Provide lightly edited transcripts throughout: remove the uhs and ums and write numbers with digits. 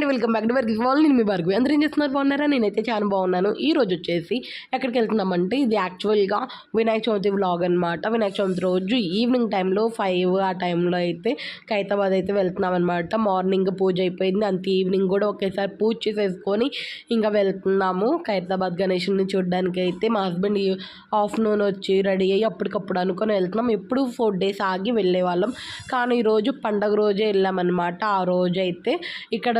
Welcome back to work వాళ్ళు. నేను మీ భార్గవి. అందరూ ఏం చేస్తున్నారు? బాగున్నారా? నేనైతే చాలా బాగున్నాను. ఈ రోజు వచ్చేసి ఎక్కడికి వెళ్తున్నామంటే ఇది యాక్చువల్గా వినాయక చవితి వ్లాగ్ అనమాట. వినాయక చవితి రోజు ఈవినింగ్ టైంలో 5 ఆ టైంలో అయితే ఖైరతాబాద్ అయితే వెళ్తున్నాం అనమాట. మార్నింగ్ పూజ అయిపోయింది, అంత ఈవినింగ్ కూడా ఒకేసారి పూజ చేసేసుకొని ఇంకా వెళ్తున్నాము ఖైరతాబాద్ గణేషుని చూడడానికి. అయితే మా హస్బెండ్ ఆఫ్టర్నూన్ వచ్చి రెడీ అయ్యి అప్పటికప్పుడు అనుకొని వెళ్తున్నాం. ఎప్పుడు 4 days ఆగి వెళ్ళే వాళ్ళం, కానీ ఈరోజు పండగ రోజే వెళ్ళామన్నమాట. ఆ రోజు అయితే ఇక్కడ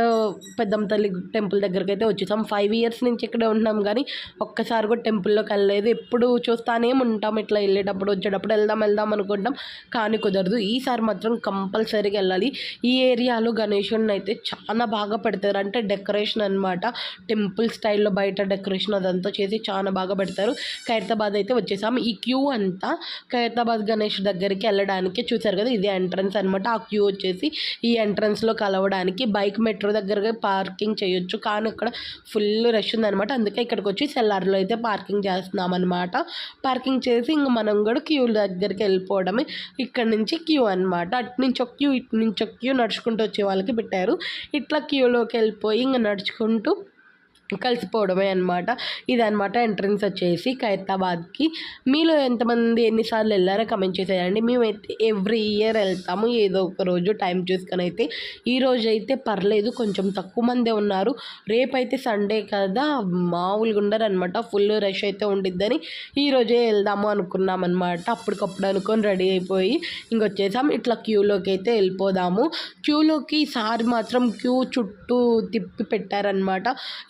పెద్దమ్మ తల్లి టెంపుల్ దగ్గరికి అయితే వచ్చేసాం. 5 years నుంచి ఇక్కడే ఉంటున్నాం, కానీ ఒక్కసారి కూడా టెంపుల్లోకి వెళ్ళలేదు. ఎప్పుడు చూస్తానే ఉంటాం, ఇట్లా వెళ్ళేటప్పుడు వచ్చేటప్పుడు వెళ్దాం అనుకుంటాం, కానీ కుదరదు. ఈసారి మాత్రం కంపల్సరీగా వెళ్ళాలి. ఈ ఏరియాలో గణేశుడిని అయితే చాలా బాగా పెడతారు, అంటే డెకరేషన్ అనమాట. టెంపుల్ స్టైల్లో బయట డెకరేషన్ అదంతా చేసి చాలా బాగా పెడతారు. ఖైరతాబాద్ అయితే వచ్చేసాం. ఈ క్యూ అంతా ఖైరతాబాద్ గణేష్ దగ్గరికి వెళ్ళడానికి చూసారు కదా, ఇదే ఎంట్రన్స్ అనమాట. ఆ క్యూ వచ్చేసి ఈ ఎంట్రన్స్లో కలవడానికి బైక్ మెట్రో దగ్గరగా పార్కింగ్ చేయొచ్చు, కానీ ఇక్కడ ఫుల్ రష్ ఉందనమాట. అందుకే ఇక్కడికి వచ్చి సెల్లార్లో అయితే పార్కింగ్ చేస్తున్నాం అనమాట. పార్కింగ్ చేసి ఇంక మనం కూడా క్యూ దగ్గరికి వెళ్ళిపోవడమే. ఇక్కడ నుంచి క్యూ అనమాట. అటు నుంచి ఒక క్యూ, ఇటు నుంచి ఒక క్యూ, నడుచుకుంటూ వచ్చే వాళ్ళకి పెట్టారు. ఇట్లా క్యూలోకి వెళ్ళిపోయి ఇంక నడుచుకుంటూ కలిసిపోవడమే అనమాట. ఇదనమాట ఎంట్రన్స్ వచ్చేసి ఖైరతాబాద్కి. మీలో ఎంతమంది ఎన్నిసార్లు వెళ్ళారో కమెంట్ చేసేయండి. మేమైతే ఎవ్రీ ఇయర్ వెళ్తాము, ఏదో ఒక రోజు టైం చూసుకొని. అయితే ఈరోజు అయితే పర్లేదు, కొంచెం తక్కువ మందే ఉన్నారు. రేపైతే సండే కదా, మామూలుగా ఉండరు అనమాట, ఫుల్ రష్ అయితే ఉండిద్దని ఈరోజే వెళ్దాము అనుకున్నాం అనమాట. అప్పటికప్పుడు అనుకొని రెడీ అయిపోయి ఇంకొచ్చేసాం. ఇట్లా క్యూలోకి అయితే వెళ్ళిపోదాము. క్యూలోకి ఈసారి మాత్రం క్యూ చుట్టూ తిప్పి పెట్టారనమాట.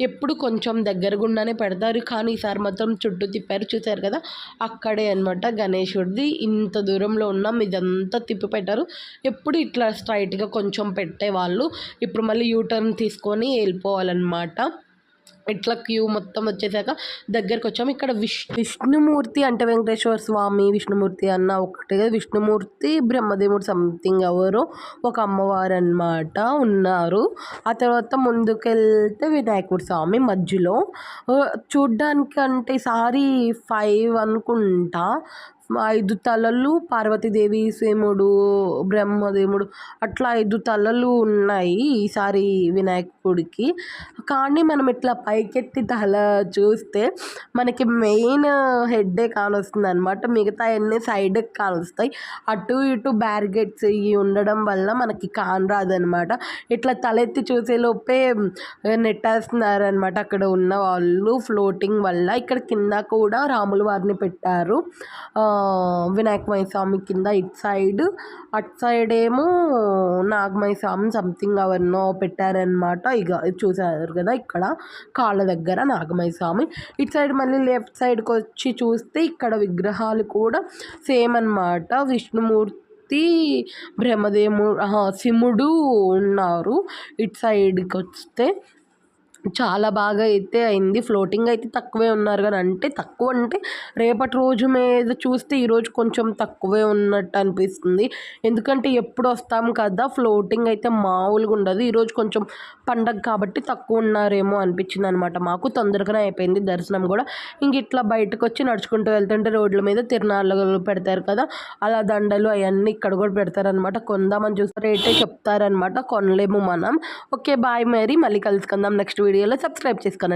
ఎప్పుడు కొంచెం దగ్గరగుండానే పెడతారు, కానీ ఈసారి మాత్రం చుట్టూ తిప్పారు. చూసారు కదా, అక్కడే అనమాట గణేశుడిది. ఇంత దూరంలో ఉన్నాం, ఇదంతా తిప్పి పెట్టారు. ఎప్పుడు ఇట్లా స్ట్రైట్గా కొంచెం పెట్టేవాళ్ళు, ఇప్పుడు మళ్ళీ యూటర్న్ తీసుకొని వెళ్ళిపోవాలన్నమాట. ఇట్లా క్యూ మొత్తం వచ్చేసాక దగ్గరకు వచ్చాము. ఇక్కడ విష్ణుమూర్తి అంటే వెంకటేశ్వర స్వామి విష్ణుమూర్తి అన్న ఒకటే కదా, విష్ణుమూర్తి బ్రహ్మదేవుడు సంథింగ్ ఎవరో ఒక అమ్మవారు అనమాట ఉన్నారు. ఆ తర్వాత ముందుకెళ్తే వినాయకుడు స్వామి మధ్యలో. చూడ్డానికి అంటే ఈసారి 5 అనుకుంటా, 5 తలలు, పార్వతీదేవి, శివుడు, బ్రహ్మదేవుడు, అట్లా 5 తలలు ఉన్నాయి ఈసారి వినాయకుడికి. కానీ మనం ఇట్లా పైకెత్తి తల చూస్తే మనకి మెయిన్ హెడ్డే కానొస్తుంది అనమాట, మిగతా అన్నీ సైడ్కి కానొస్తాయి. అటు ఇటు బ్యారిగేట్స్ ఇవి ఉండడం వల్ల మనకి కానరాదనమాట. ఇట్లా తలెత్తి చూసేలోపే నెట్టేస్తున్నారనమాట అక్కడ ఉన్న వాళ్ళు, ఫ్లోటింగ్ వల్ల. ఇక్కడ కింద కూడా రాముల వారిని పెట్టారు, వినాయకమయ స్వామి కింద ఇటు సైడ్. అటు సైడ్ ఏమో నాగమయ స్వామి సంథింగ్ అవన్నో పెట్టారనమాట. ఇక చూసారు కదా, ఇక్కడ కాళ్ళ దగ్గర నాగమయ స్వామి. ఇటు సైడ్ మళ్ళీ లెఫ్ట్ సైడ్కి వచ్చి చూస్తే ఇక్కడ విగ్రహాలు కూడా సేమ్ అనమాట. విష్ణుమూర్తి, బ్రహ్మదేవుడు, శివుడు ఉన్నారు. ఇటు సైడ్కి వస్తే చాలా బాగా అయితే అయింది. ఫ్లోటింగ్ అయితే తక్కువే ఉన్నారు, కానీ అంటే తక్కువ అంటే రేపటి రోజు మీద చూస్తే ఈరోజు కొంచెం తక్కువే ఉన్నట్టు అనిపిస్తుంది. ఎందుకంటే ఎప్పుడు వస్తాం కదా, ఫ్లోటింగ్ అయితే మామూలుగా ఉండదు. ఈరోజు కొంచెం పండగ కాబట్టి తక్కువ ఉన్నారేమో అనిపించింది అనమాట. మాకు తొందరగానే అయిపోయింది దర్శనం కూడా. ఇంక ఇట్లా బయటకు వచ్చి నడుచుకుంటూ వెళ్తుంటే రోడ్ల మీద తిరునాళ్ళు పెడతారు కదా, అలా దండలు అవన్నీ ఇక్కడ కూడా పెడతారనమాట. కొందామని చూస్తే రేటే చెప్తారనమాట, కొనలేము మనం. ఓకే బాయ్, మళ్ళీ కలుసుకుందాం నెక్స్ట్ వీడియోలో. సబ్స్క్రైబ్ చేసుకోండి.